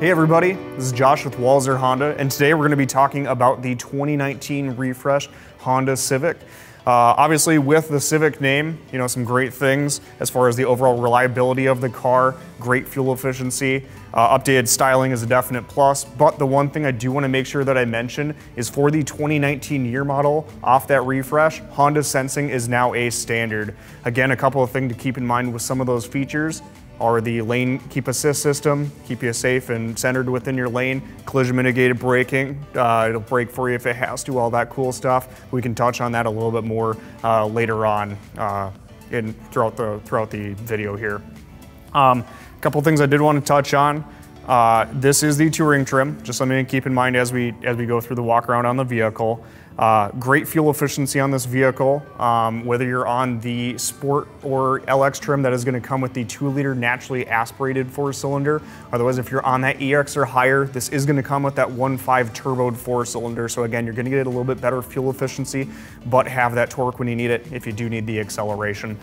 Hey everybody, this is Josh with Walser Honda, and today we're going to be talking about the 2019 refresh Honda Civic. Obviously with the Civic name, you know, some great things as far as the overall reliability of the car, great fuel efficiency, updated styling is a definite plus, but the one thing I do want to make sure that I mention is for the 2019 year model off that refresh, Honda sensing is now a standard. Again, a couple of things to keep in mind with some of those features are the lane keep assist system, keep you safe and centered within your lane, collision mitigated braking, it'll brake for you if it has to, all that cool stuff. We can touch on that a little bit more later on throughout the video here. A couple things I did want to touch on. This is the touring trim, just something to keep in mind as we go through the walk around on the vehicle. Great fuel efficiency on this vehicle, whether you're on the Sport or LX trim that is going to come with the 2-liter naturally aspirated 4-cylinder. Otherwise, if you're on that EX or higher, this is going to come with that 1.5 turboed 4-cylinder. So again, you're going to get a little bit better fuel efficiency, but have that torque when you need it if you do need the acceleration.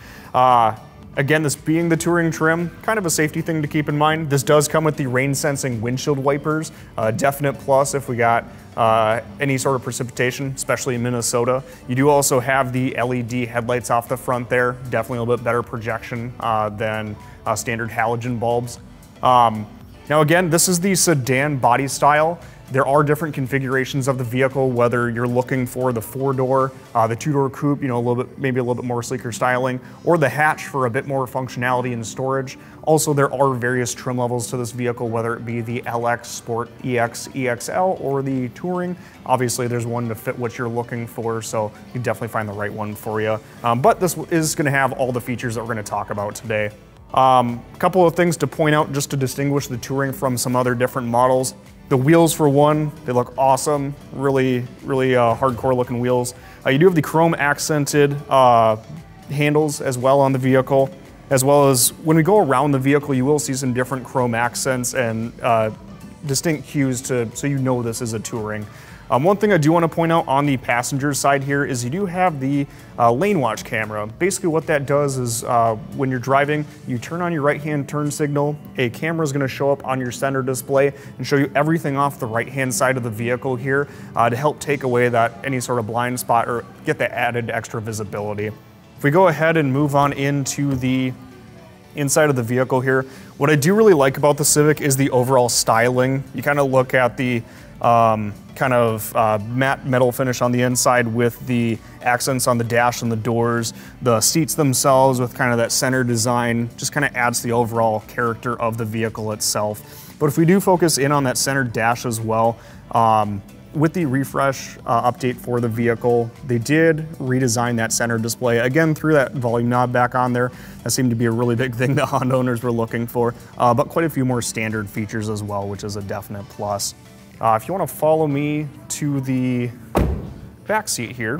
Again, this being the touring trim, kind of a safety thing to keep in mind. This does come with the rain sensing windshield wipers, definite plus if we got any sort of precipitation, especially in Minnesota. You do also have the LED headlights off the front there, definitely a little bit better projection than standard halogen bulbs. Now again, this is the sedan body style. There are different configurations of the vehicle, whether you're looking for the 4-door, the 2-door coupe, you know, maybe a little bit more sleeker styling, or the hatch for a bit more functionality and storage. Also, there are various trim levels to this vehicle, whether it be the LX, Sport, EX, EXL, or the Touring. Obviously, there's one to fit what you're looking for, so you can definitely find the right one for you. But this is going to have all the features that we're going to talk about today. A couple of things to point out just to distinguish the Touring from some other different models. The wheels, for one, they look awesome, really hardcore looking wheels. You do have the chrome accented handles as well on the vehicle, as well as when we go around the vehicle, you will see some different chrome accents and distinct hues so you know this is a Touring. One thing I do want to point out on the passenger side here is you do have the lane watch camera. Basically what that does is when you're driving, you turn on your right-hand turn signal, a camera is going to show up on your center display and show you everything off the right-hand side of the vehicle here to help take away any sort of blind spot or get that added extra visibility. If we go ahead and move on into the inside of the vehicle here, what I do really like about the Civic is the overall styling. You kind of look at the matte metal finish on the inside with the accents on the dash and the doors. The seats themselves with kind of that center design just kind of adds the overall character of the vehicle itself. But if we do focus in on that center dash as well, with the refresh update for the vehicle, they did redesign that center display. Again, threw that volume knob back on there. That seemed to be a really big thing that Honda owners were looking for, but quite a few more standard features as well, which is a definite plus. If you want to follow me to the back seat here,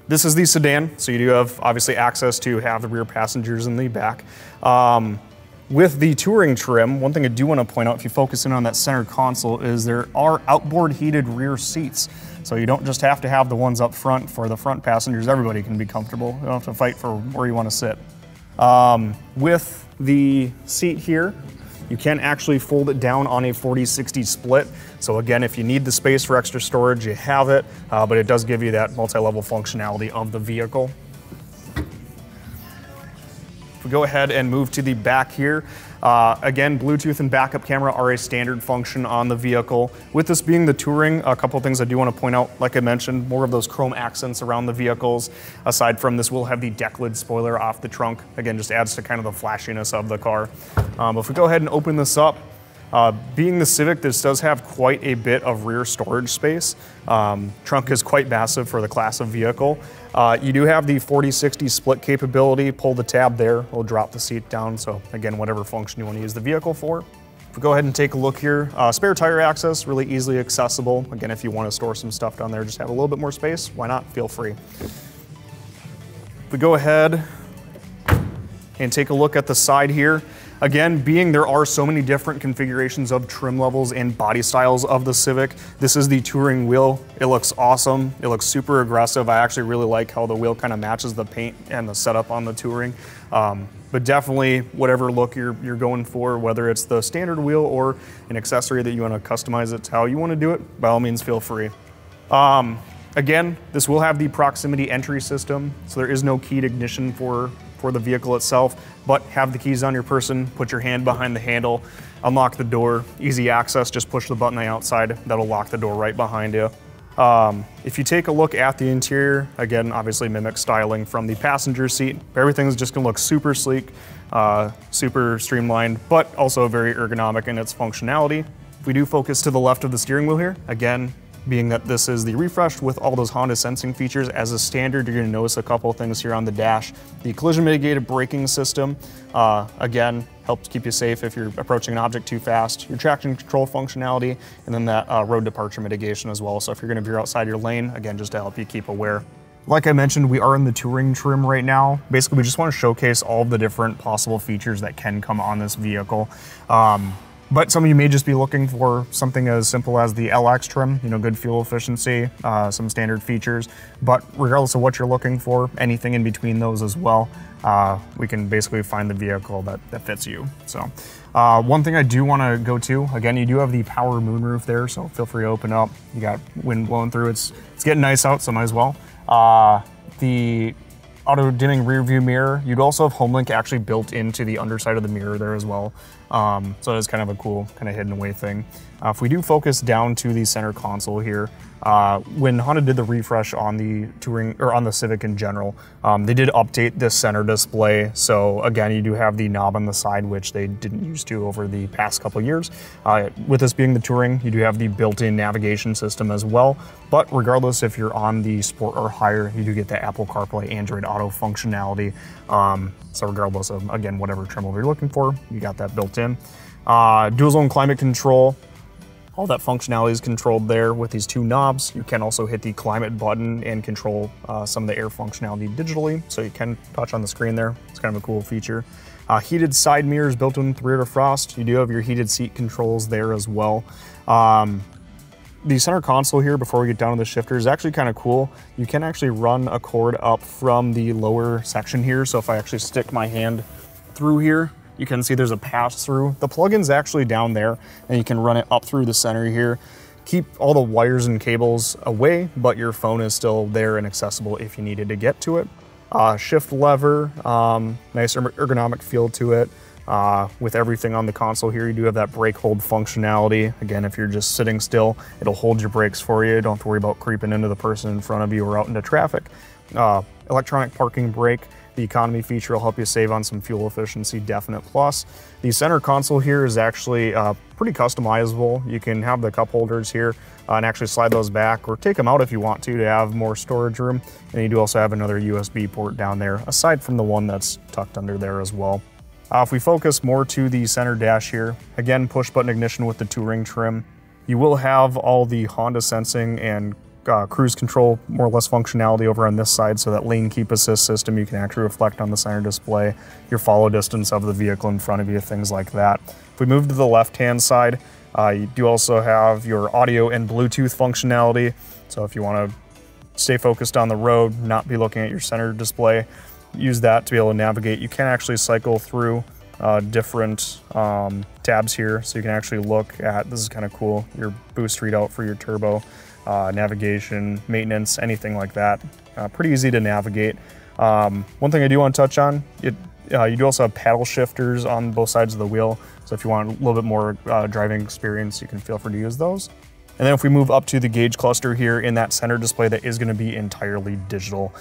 this is the sedan, so you do have obviously access to have the rear passengers in the back. With the Touring trim, one thing I do want to point out, if you focus in on that center console, is there are outboard heated rear seats. So you don't just have to have the ones up front for the front passengers. Everybody can be comfortable. You don't have to fight for where you want to sit. With the seat here, you can actually fold it down on a 40-60 split. So again, if you need the space for extra storage, you have it, but it does give you that multi-level functionality of the vehicle. If we go ahead and move to the back here, again, Bluetooth and backup camera are a standard function on the vehicle. With this being the Touring, a couple things I do want to point out, like I mentioned, more of those chrome accents around the vehicles. Aside from this, we'll have the deck lid spoiler off the trunk. Again, just adds to kind of the flashiness of the car. If we go ahead and open this up, being the Civic, this does have quite a bit of rear storage space. Trunk is quite massive for the class of vehicle. You do have the 40-60 split capability. Pull the tab there, it'll drop the seat down. So again, whatever function you want to use the vehicle for. If we go ahead and take a look here, spare tire access, really easily accessible. Again, if you want to store some stuff down there, just have a little bit more space, why not? Feel free. If we go ahead and take a look at the side here, Again, being there are so many different configurations of trim levels and body styles of the Civic, this is the touring wheel. It looks awesome. It looks super aggressive. I actually really like how the wheel kind of matches the paint and the setup on the touring. But definitely whatever look you're going for, whether it's the standard wheel or an accessory that you want to customize it to how you want to do it, by all means feel free. Again, this will have the proximity entry system, so there is no keyed ignition for the vehicle itself, but have the keys on your person, put your hand behind the handle, unlock the door, easy access, just push the button on the outside, that'll lock the door right behind you. If you take a look at the interior, again, obviously mimic styling from the passenger seat, but everything's just gonna look super sleek, super streamlined, but also very ergonomic in its functionality. If we do focus to the left of the steering wheel here, again, being that this is the refreshed with all those Honda sensing features, as a standard, you're gonna notice a couple of things here on the dash. The collision mitigated braking system, again, helps keep you safe if you're approaching an object too fast. Your traction control functionality, and then that road departure mitigation as well. So if you're gonna veer outside your lane, again, just to help you keep aware. Like I mentioned, we are in the touring trim right now. Basically, we just wanna showcase all of the different possible features that can come on this vehicle. But some of you may just be looking for something as simple as the LX trim, you know, good fuel efficiency, some standard features. But regardless of what you're looking for, anything in between those as well, we can basically find the vehicle that fits you. So one thing I do want to go to, again, you do have the power moonroof there, so feel free to open up. You got wind blowing through. It's getting nice out, so might as well. The auto dimming rear view mirror. You'd also have HomeLink actually built into the underside of the mirror there as well. So it's kind of a cool kind of hidden away thing. If we do focus down to the center console here, when Honda did the refresh on the touring or on the Civic in general, they did update this center display. So again, you do have the knob on the side, which they didn't used to over the past couple of years. With this being the touring, you do have the built-in navigation system as well. But regardless if you're on the Sport or higher, you do get the Apple CarPlay, Android Auto functionality. So regardless of, again, whatever trim level you're looking for, you got that built in. Dual zone climate control. All that functionality is controlled there with these two knobs. You can also hit the climate button and control some of the air functionality digitally. So you can touch on the screen there. It's kind of a cool feature. Heated side mirrors built in with rear defrost. You do have your heated seat controls there as well. The center console here, before we get down to the shifter, is actually kind of cool. You can actually run a cord up from the lower section here. So if I actually stick my hand through here, you can see there's a pass through. The plug-in's actually down there, and you can run it up through the center here. Keep all the wires and cables away, but your phone is still there and accessible if you needed to get to it. Shift lever, nice ergonomic feel to it. With everything on the console here, you do have that brake hold functionality. Again, if you're just sitting still, it'll hold your brakes for you. Don't have to worry about creeping into the person in front of you or out into traffic. Electronic parking brake. The economy feature will help you save on some fuel efficiency, definite plus. The center console here is actually pretty customizable. You can have the cup holders here and actually slide those back or take them out if you want to have more storage room. And you do also have another USB port down there, aside from the one that's tucked under there as well. If we focus more to the center dash here, again, push button ignition with the touring trim. You will have all the Honda sensing and cruise control, more or less functionality over on this side, so that lane keep assist system, you can actually reflect on the center display, your follow distance of the vehicle in front of you, things like that. If we move to the left-hand side, you do also have your audio and Bluetooth functionality. So if you want to stay focused on the road, not be looking at your center display, use that to be able to navigate. You can actually cycle through different tabs here, so you can actually look at, this is kind of cool, your boost readout for your turbo, navigation, maintenance, anything like that. Pretty easy to navigate. One thing I do want to touch on, you do also have paddle shifters on both sides of the wheel, so if you want a little bit more driving experience, you can feel free to use those. And then if we move up to the gauge cluster here in that center display, that is going to be entirely digital.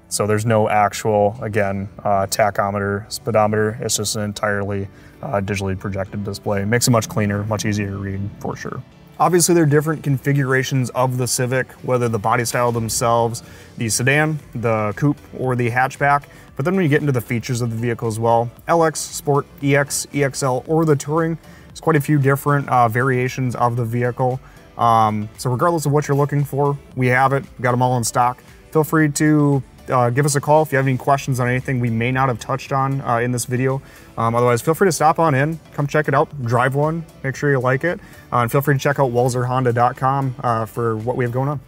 So there's no actual, again, tachometer, speedometer. It's just an entirely digitally projected display. Makes it much cleaner, much easier to read for sure. Obviously, there are different configurations of the Civic, whether the body style themselves, the sedan, the coupe, or the hatchback. But then when you get into the features of the vehicle as well, LX, Sport, EX, EXL, or the Touring, there's quite a few different variations of the vehicle. So regardless of what you're looking for, we have it. We've got them all in stock. Feel free to give us a call if you have any questions on anything we may not have touched on in this video. Otherwise, feel free to stop on in, come check it out, drive one, make sure you like it, and feel free to check out walserhonda.com for what we have going on.